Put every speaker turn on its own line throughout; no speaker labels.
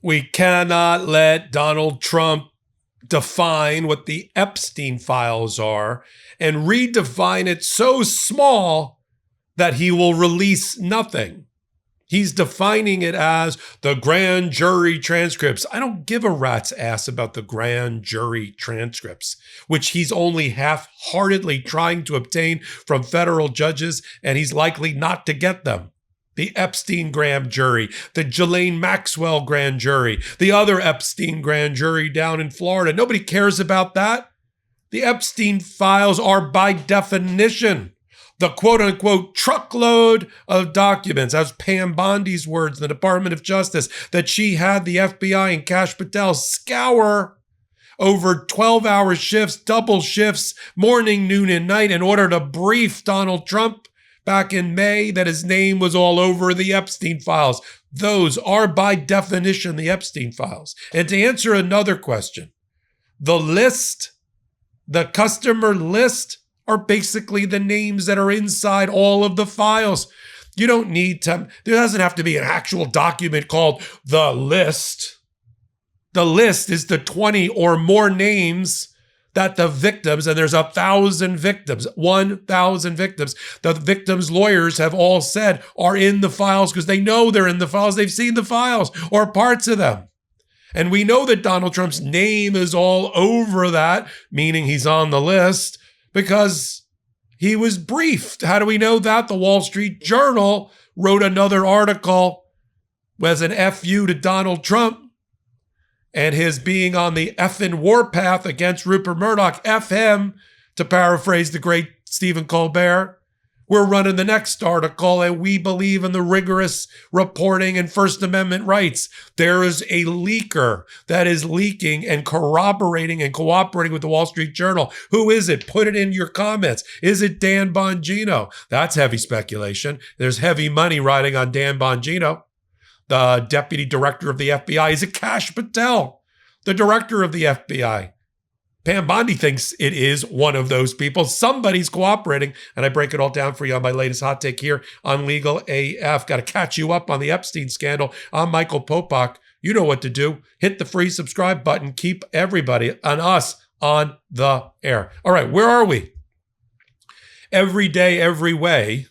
We cannot let Donald Trump define what the Epstein Files are and redefine it so small that he will release nothing. He's defining it as the grand jury transcripts. I don't give a rat's ass about the grand jury transcripts, which he's only half-heartedly trying to obtain from federal judges, and he's likely not to get them. The Epstein grand jury, the Ghislaine Maxwell grand jury, the other Epstein grand jury down in Florida. Nobody cares about that. The Epstein files are by definition the quote-unquote truckload of documents. That's Pam Bondi's words in the Department of Justice, that she had the FBI and Kash Patel scour over 12-hour shifts, double shifts, morning, noon, and night in order to brief Donald Trump back in May that his name was all over the Epstein files. Those are by definition the Epstein files. And to answer another question, the list, the customer list, are basically the names that are inside all of the files. You don't need to, there doesn't have to be an actual document called the list. The list is the 20 or more names that the victims, and there's 1,000 victims, 1,000 victims, the victims' lawyers have all said are in the files because they know they're in the files. They've seen the files or parts of them. And we know that Donald Trump's name is all over that, meaning he's on the list, because he was briefed. How do we know that? The Wall Street Journal wrote another article as an FU to Donald Trump and his being on the effing warpath against Rupert Murdoch. F him, to paraphrase the great Stephen Colbert. We're running the next article, and we believe in the rigorous reporting and First Amendment rights. There is a leaker that is leaking and corroborating and cooperating with the Wall Street Journal. Who is it? Put it in your comments. Is it Dan Bongino? That's heavy speculation. There's heavy money riding on Dan Bongino, the deputy director of the FBI. Is it Kash Patel, the director of the FBI? Pam Bondi thinks it is one of those people. Somebody's cooperating, and I break it all down for you on my latest hot take here on Legal AF. Got to catch you up on the Epstein scandal. I'm Michael Popok. You know what to do. Hit the free subscribe button. Keep everybody and us on the air. All right, where are we? Every day, every way,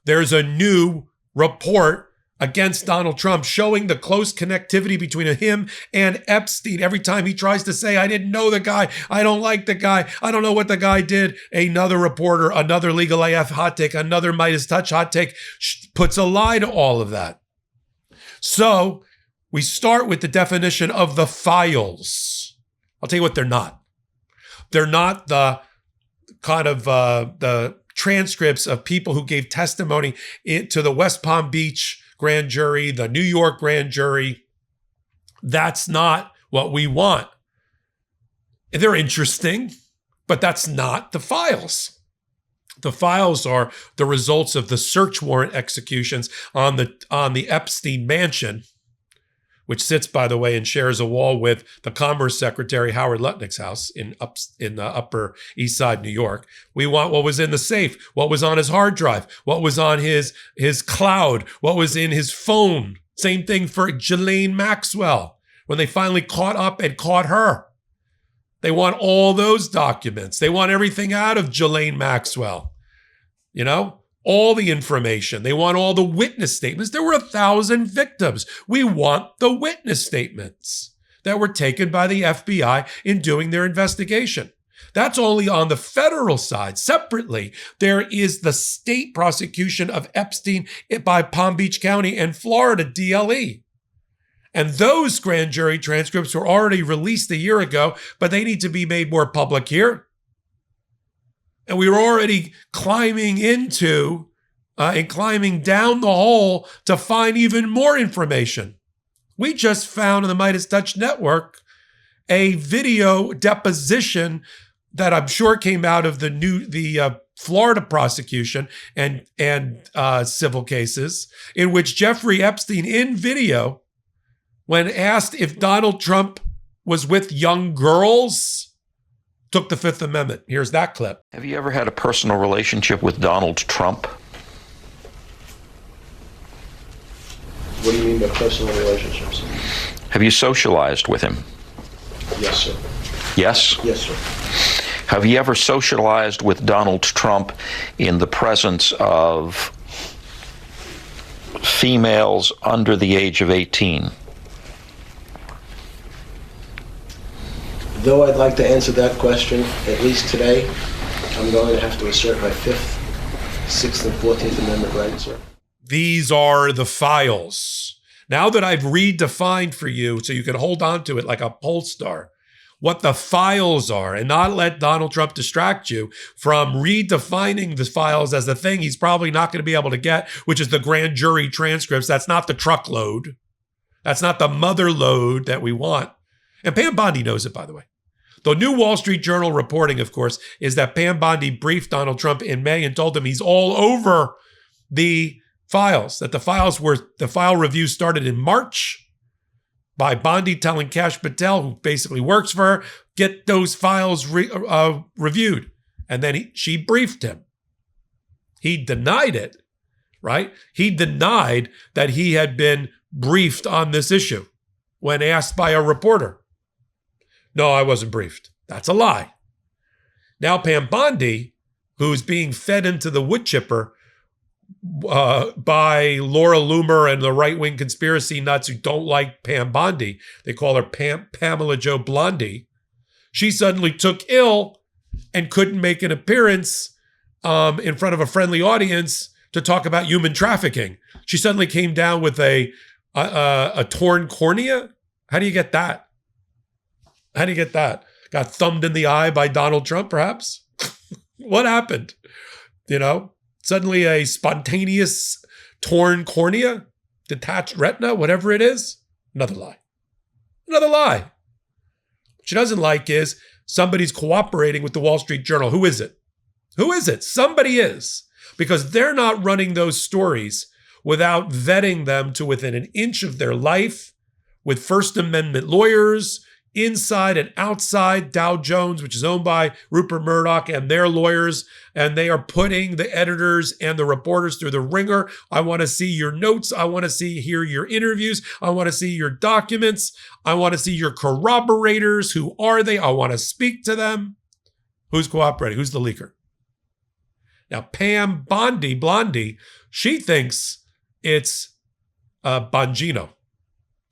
there's a new report against Donald Trump showing the close connectivity between him and Epstein. Every time he tries to say, I didn't know the guy, I don't like the guy, I don't know what the guy did, another reporter, another Legal AF hot take, another Midas Touch hot take puts a lie to all of that. So we start with the definition of the files. I'll tell you what they're not. They're not the kind of the transcripts of people who gave testimony to the West Palm Beach grand jury, the New York grand jury. That's not what we want. They're interesting, but that's not the files. The files are the results of the search warrant executions on the Epstein mansion, which sits, by the way, and shares a wall with the Commerce Secretary Howard Lutnick's house in the Upper East Side, New York. We want what was in the safe, what was on his hard drive, what was on his cloud, what was in his phone. Same thing for Ghislaine Maxwell when they finally caught up and caught her. They want all those documents. They want everything out of Ghislaine Maxwell. You know? All the information. They want all the witness statements. There were 1,000 victims. We want the witness statements that were taken by the FBI in doing their investigation. That's only on the federal side. Separately, there is the state prosecution of Epstein by Palm Beach County and Florida DLE. And those grand jury transcripts were already released a year ago, but they need to be made more public here. And we were already climbing into and climbing down the hole to find even more information. We just found on the Midas Touch Network a video deposition that I'm sure came out of the Florida prosecution and civil cases, in which Jeffrey Epstein, in video, when asked if Donald Trump was with young girls, took the Fifth Amendment. Here's that clip.
Have you ever had a personal relationship with Donald Trump?
What do you mean by personal relationships?
Have you socialized with him?
Yes, sir.
Yes?
Yes, sir.
Have you ever socialized with Donald Trump in the presence of females under the age of 18?
Though I'd like to answer that question, at least today, I'm going to have to assert my 5th, 6th, and 14th Amendment rights, sir.
These are the files. Now that I've redefined for you so you can hold on to it like a pole star, what the files are, and not let Donald Trump distract you from redefining the files as the thing he's probably not going to be able to get, which is the grand jury transcripts. That's not the truckload. That's not the mother load that we want. And Pam Bondi knows it, by the way. The new Wall Street Journal reporting, of course, is that Pam Bondi briefed Donald Trump in May and told him he's all over the files, that the file review started in March by Bondi telling Kash Patel, who basically works for her, get those files reviewed. And then she briefed him. He denied it, right? He denied that he had been briefed on this issue when asked by a reporter. No, I wasn't briefed. That's a lie. Now Pam Bondi, who's being fed into the wood chipper by Laura Loomer and the right-wing conspiracy nuts who don't like Pam Bondi. They call her Pamela Joe Blondie. She suddenly took ill and couldn't make an appearance in front of a friendly audience to talk about human trafficking. She suddenly came down with a torn cornea. How do you get that? How do you get that? Got thumbed in the eye by Donald Trump, perhaps? What happened? You know? Suddenly a spontaneous torn cornea, detached retina, whatever it is. Another lie. Another lie. What she doesn't like is somebody's cooperating with the Wall Street Journal. Who is it? Who is it? Somebody is. Because they're not running those stories without vetting them to within an inch of their life with First Amendment lawyers, inside and outside Dow Jones, which is owned by Rupert Murdoch and their lawyers, and they are putting the editors and the reporters through the ringer. I want to see your notes. I want to hear your interviews. I want to see your documents. I want to see your corroborators. Who are they? I want to speak to them. Who's cooperating? Who's the leaker? Now, Pam Blondie, she thinks it's Bongino.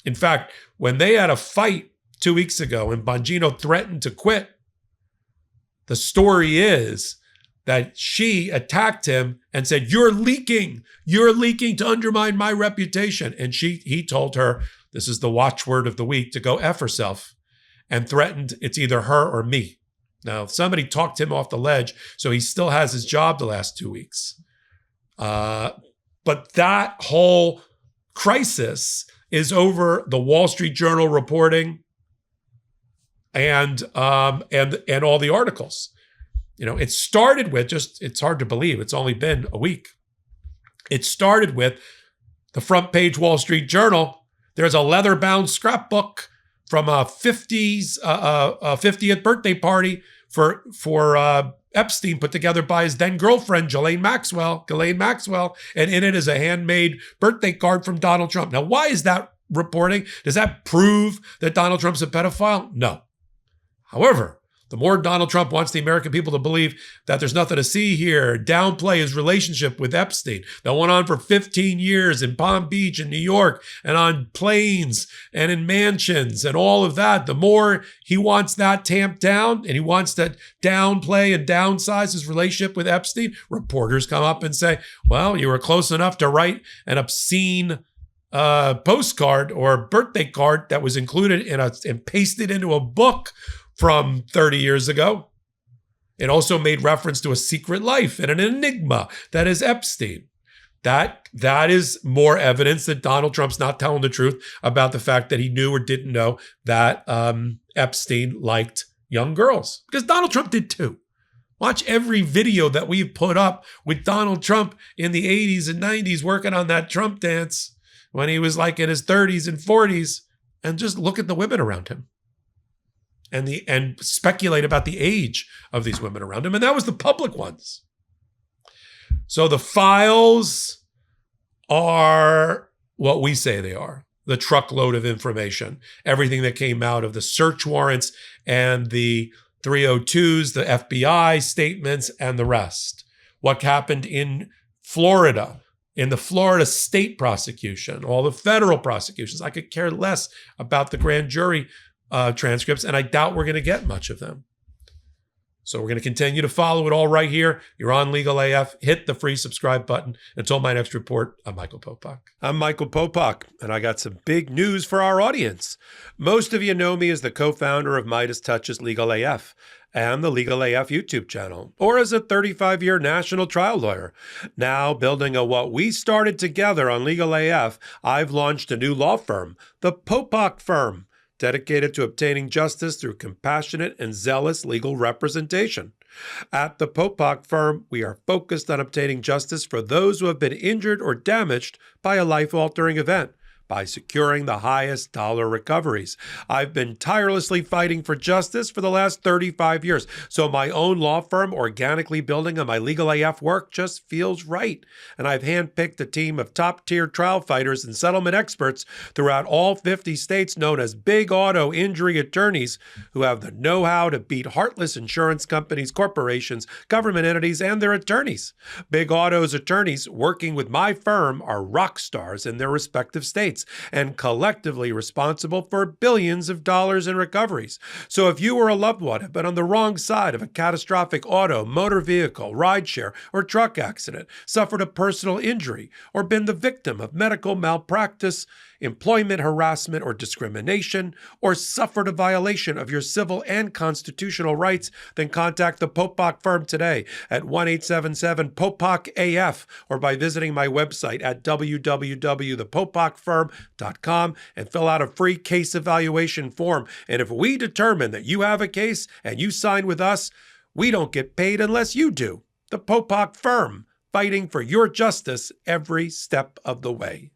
In fact, when they had a fight 2 weeks ago and Bongino threatened to quit, the story is that she attacked him and said, you're leaking to undermine my reputation. And he told her, this is the watchword of the week, to go F herself, and threatened it's either her or me. Now, somebody talked him off the ledge, so he still has his job the last 2 weeks. But that whole crisis is over the Wall Street Journal reporting and all the articles. You know, it started with it's hard to believe it's only been a week. It started with the front page Wall Street Journal. There's a leather-bound scrapbook from a 50th birthday party for Epstein, put together by his then girlfriend, Ghislaine Maxwell, and in it is a handmade birthday card from Donald Trump. Now, why is that reporting? Does that prove that Donald Trump's a pedophile? No. However, the more Donald Trump wants the American people to believe that there's nothing to see here, downplay his relationship with Epstein that went on for 15 years in Palm Beach and New York and on planes and in mansions and all of that, the more he wants that tamped down and he wants to downplay and downsize his relationship with Epstein, reporters come up and say, well, you were close enough to write an obscene postcard or birthday card that was included and pasted into a book from 30 years ago. It also made reference to a secret life and an enigma that is Epstein. That is more evidence that Donald Trump's not telling the truth about the fact that he knew or didn't know that Epstein liked young girls. Because Donald Trump did too. Watch every video that we've put up with Donald Trump in the 80s and 90s working on that Trump dance when he was like in his 30s and 40s, and just look at the women around him. And speculate about the age of these women around him. And that was the public ones. So the files are what we say they are. the truckload of information, everything that came out of the search warrants and the 302s, the FBI statements, and the rest. What happened in Florida, in the Florida state prosecution, all the federal prosecutions. I could care less about the grand jury transcripts, and I doubt we're going to get much of them. So we're going to continue to follow it all right here. You're on Legal AF. Hit the free subscribe button. Until my next report, I'm Michael Popok. I'm Michael Popok, and I got some big news for our audience. Most of you know me as the co-founder of Midas Touch's Legal AF and the Legal AF YouTube channel, or as a 35-year national trial lawyer. Now, building on what we started together on Legal AF, I've launched a new law firm, the Popok Firm, dedicated to obtaining justice through compassionate and zealous legal representation. At the Popok Firm, we are focused on obtaining justice for those who have been injured or damaged by a life-altering event, by securing the highest dollar recoveries. I've been tirelessly fighting for justice for the last 35 years, so my own law firm organically building on my Legal AF work just feels right. And I've handpicked a team of top-tier trial fighters and settlement experts throughout all 50 states known as big auto injury attorneys who have the know-how to beat heartless insurance companies, corporations, government entities, and their attorneys. Big Auto's attorneys working with my firm are rock stars in their respective states, and collectively responsible for billions of dollars in recoveries. So if you or a loved one have been on the wrong side of a catastrophic auto, motor vehicle, rideshare, or truck accident, suffered a personal injury, or been the victim of medical malpractice, employment harassment or discrimination, or suffered a violation of your civil and constitutional rights, then contact the Popok Firm today at 1-877-POPOK-AF or by visiting my website at www.thepopokfirm.com and fill out a free case evaluation form. And if we determine that you have a case and you sign with us, we don't get paid unless you do. The Popok Firm, fighting for your justice every step of the way.